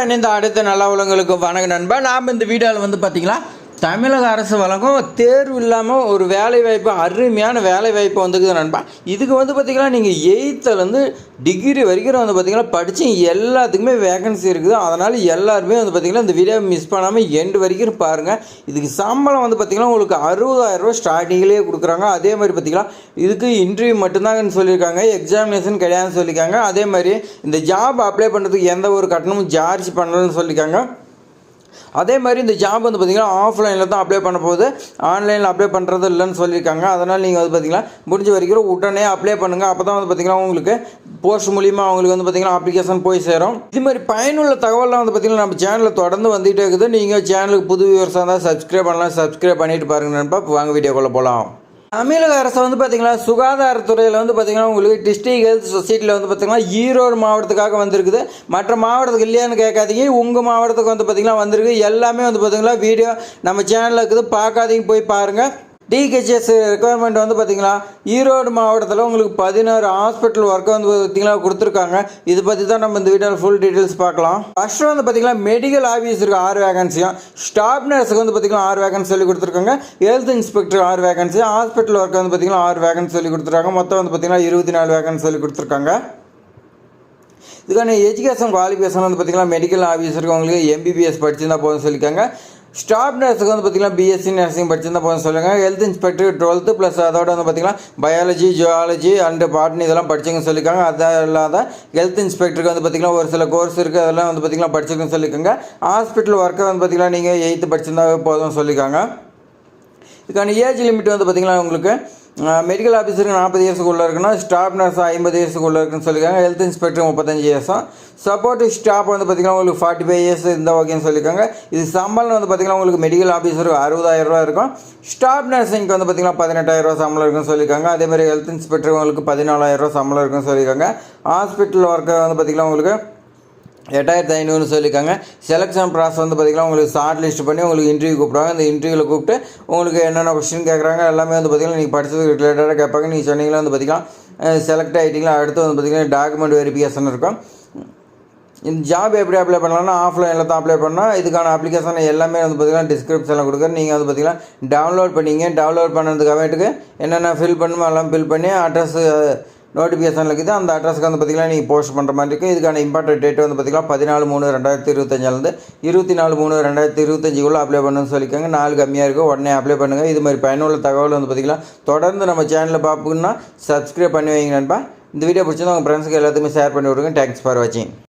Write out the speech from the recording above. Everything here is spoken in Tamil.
இணைந்த அடுத்த நல்ல உலகங்களுக்கு வணக்கம் நண்பா. நாம் இந்த வீடியோவில் வந்து பார்த்தீங்களா தமிழக அரசு வழங்கும் தேர்வு இல்லாமல் ஒரு வேலைவாய்ப்பு, அருமையான வேலைவாய்ப்பு வந்துக்குது நண்பா. இதுக்கு வந்து பார்த்திங்கன்னா நீங்கள் 8th டிகிரி வரைக்கும் வந்து பார்த்திங்கன்னா படித்து எல்லாத்துக்குமே வேகன்சி இருக்குது. அதனால் எல்லாருமே வந்து பார்த்திங்கன்னா இந்த வீடியோவை மிஸ் பண்ணாமல் எண்டு வரைக்கும் பாருங்கள். இதுக்கு சம்பளம் வந்து பார்த்திங்கன்னா உங்களுக்கு 60,000 ஸ்டார்டிங்லேயே கொடுக்குறாங்க. அதே மாதிரி பார்த்திங்கன்னா இதுக்கு இன்டர்வியூ மட்டும்தாங்கன்னு சொல்லியிருக்காங்க, எக்ஸாமினேஷன் கிடையாதுன்னு சொல்லியிருக்காங்க. அதே மாதிரி இந்த ஜாப் அப்ளை பண்ணுறதுக்கு எந்த ஒரு கட்டணமும் சார்ஜ் பண்ணலன்னு சொல்லியிருக்காங்க. அதே மாதிரி இந்த ஜாப் வந்து பார்த்திங்கன்னா ஆஃப்லைனில் தான் அப்ளை பண்ண போகுது, ஆன்லைனில் அப்ளை பண்ணுறது இல்லைன்னு சொல்லியிருக்காங்க. அதனால் நீங்கள் வந்து பார்த்திங்கன்னா முடிஞ்ச வரைக்கும் உடனே அப்ளை பண்ணுங்கள். அப்போ தான் வந்து பார்த்திங்கன்னா உங்களுக்கு போஸ்ட் மூலிமா அவங்களுக்கு வந்து பார்த்திங்கன்னா அப்ளிகேஷன் போய் சேரும். இது மாதிரி பயனுள்ள தகவலாம் வந்து பார்த்திங்கன்னா நம்ம சேனலில் தொடர்ந்து வந்துகிட்டே இருக்குது. நீங்கள் சேனலுக்கு புது வியூவர்ஸாக இருந்தால் சப்ஸ்கிரைப் பண்ணலாம், சப்ஸ்கிரைப் பண்ணிட்டு பாருங்கள் நண்பா. வாங்க வீடியோக்குள்ளே போகலாம். தமிழக அரசு வந்து பார்த்திங்கன்னா சுகாதாரத்துறையில் வந்து பார்த்திங்கன்னா உங்களுக்கு டிஸ்ட்ரிக்ட் ஹெல்த் சொசைட்டியில் வந்து பார்த்திங்கன்னா ஈரோடு மாவட்டத்துக்காக வந்திருக்குது. மற்ற மாவட்டத்துக்கு இல்லையான்னு கேட்காதீங்க, உங்கள் மாவட்டத்துக்கு வந்து பார்த்திங்கன்னா வந்திருக்கு. எல்லாமே வந்து பார்த்திங்கன்னா வீடியோ நம்ம சேனலில் இருக்குது, பார்க்காதீங்க, போய் பாருங்கள். டிஹெச்எஸ் ரெக்குவயர்மெண்ட் வந்து பார்த்திங்கன்னா ஈரோடு மாவட்டத்தில் உங்களுக்கு 16 ஹாஸ்பிட்டல் ஒர்க்கை வந்து பார்த்திங்கன்னா கொடுத்துருக்காங்க. இது பற்றி தான் நம்ம இந்த வீடியோவில் ஃபுல் டீட்டெயில்ஸ் பார்க்கலாம். ஃபஸ்ட்டு வந்து பார்த்திங்கன்னா மெடிக்கல் ஆஃபீஸருக்கு 6 வேகன்சியும், ஸ்டாஃப் நர்ஸுக்கு வந்து பார்த்திங்கன்னா 6 வேகன்சி சொல்லி கொடுத்துருக்காங்க, health inspector 6 vacancy, hospital work வந்து பார்த்திங்கன்னா 6 வேகன்சி சொல்லி கொடுத்துருக்காங்க. மொத்தம் வந்து பார்த்திங்கன்னா 24 வேகன்சி சொல்லி கொடுத்துருக்காங்க. இதுக்கான எஜுகேஷன் குவாலிஃபிகேஷன் வந்து பார்த்திங்கன்னா மெடிக்கல் ஆஃபீஸருக்கு உங்களுக்கு எம்பிபிஎஸ் படிச்சிருந்தா போதும்னு சொல்லியிருக்காங்க. ஸ்டாஃப் நர்ஸுக்கு வந்து பார்த்திங்கன்னா பிஎஸ்சி நர்சிங் படிச்சிருந்தா போதும் சொல்லுங்கள். ஹெல்த் இன்ஸ்பெக்டர் 12th ப்ளஸ் அதோட வந்து பார்த்திங்கன்னா பயாலஜி, ஜுவாலஜி அண்டு பாட்னி இதெல்லாம் படிச்சுங்கன்னு சொல்லியிருக்காங்க. அது இல்லாத ஹெல்த் இன்ஸ்பெக்டருக்கு வந்து பார்த்திங்கன்னா ஒரு சில கோர்ஸ் இருக்குது, அதெல்லாம் வந்து பார்த்திங்கன்னா படிச்சுக்கன்னு சொல்லியிருக்காங்க. ஹாஸ்பிட்டல் ஒர்க்கை வந்து பார்த்திங்கன்னா நீங்கள் 8th படிச்சிருந்தாவே போதும்னு சொல்லியிருக்காங்க. இதுக்கான ஏஜ் லிமிட் வந்து பார்த்திங்கன்னா உங்களுக்கு மெடிக்கல் ஆஃபீஸருக்கு 40 இயர்ஸுக்குள்ளே இருக்குன்னா, ஸ்டாஃப் நர்ஸ் 50 இயர்ஸுக்குள்ளே இருக்குன்னு சொல்லியிருக்காங்க. ஹெல்த் இன்ஸ்பெக்டர் 35 இயர்ஸும், சப்போர்ட்டிவ் ஸ்டாஃப் வந்து பார்த்திங்கன்னா உங்களுக்கு 45 இயர்ஸ் இருந்தால் ஓகேன்னு சொல்லியிருக்காங்க. இது சம்பளம் வந்து பார்த்திங்கன்னா உங்களுக்கு மெடிக்கல் ஆஃபீஸருக்கு 60,000 இருக்கும். ஸ்டாஃப் நர்ஸிங்க்கு வந்து பார்த்திங்கன்னா 18,000 சம்பளம் இருக்குன்னு சொல்லியிருக்காங்க. அதேமாதிரி ஹெல்த் இன்ஸ்பெக்டர் உங்களுக்கு 14,000 சம்பளம் இருக்குன்னு சொல்லியிருக்காங்க. ஹாஸ்பிட்டல் ஒர்க்கர் வந்து பார்த்திங்கன்னா உங்களுக்கு 8,500 சொல்லியிருக்காங்க. செலெக்ஷன் ப்ராசஸ் வந்து பார்த்திங்கன்னா உங்களுக்கு ஷார்ட் லிஸ்ட் பண்ணி உங்களுக்கு இன்டர்வியூ கூப்பிடுவாங்க. இந்த இன்டர்வியூவில் கூப்பிட்டு உங்களுக்கு என்னென்ன கொஸ்டின் கேட்குறாங்க எல்லாமே வந்து பார்த்திங்கன்னா நீங்கள் படித்ததுக்கு ரிலேட்டடாக கேட்பாங்க. நீங்கள் சொன்னீங்களா வந்து பார்த்திங்கன்னா செலக்ட் ஆகிட்டிங்களா, அடுத்து வந்து பார்த்திங்கன்னா டாக்குமெண்ட் வெரிஃபிகேஷன் இருக்கும். இந்த ஜாப் எப்படி அப்ளை பண்ணலாம்னா ஆஃப்லைனில் தான் அப்ளை பண்ணால் இதுக்கான அப்ளிகேஷன் எல்லாமே வந்து பார்த்திங்கன்னா டிஸ்கிரிப்ஷனில் கொடுக்குறேன். நீங்கள் வந்து பார்த்திங்கன்னா டவுன்லோட் பண்ணிங்க. டவுன்லோட் பண்ணதுக்காகட்டுக்கு என்னென்ன ஃபில் பண்ணணுமோ எல்லாம் ஃபில் பண்ணி அட்ரஸ் நோட்டிஃபிகேஷன் இருக்குது, அந்த அட்ரஸ்க்கு வந்து பார்த்திங்கன்னா நீங்கள் போஸ்ட் பண்ணுற மாதிரி இருக்குது. இதுக்கான இம்பார்ட்டன்ட் டேட் வந்து பார்த்திங்கன்னா 14/3/2025 24/3/2025 அப்ளை பண்ணுன்னு சொல்லியிருக்காங்க. 4 கம்மியாக இருக்குது, உடனே அப்ளை பண்ணுங்கள். இது மாதிரி பயனுள்ள தகவல் வந்து பார்த்திங்கன்னா தொடர்ந்து நம்ம சேனலில் பார்ப்போம்னா சப்ஸ்கிரைப் பண்ணி வைங்க நண்பா. இந்த வீடியோ பிடிச்சிருந்தா உங்கள் ஃப்ரெண்ட்ஸுக்கு எல்லாத்துக்குமே ஷேர் பண்ணி விடுங்க. தேங்க்ஸ் ஃபார் வாட்சிங்.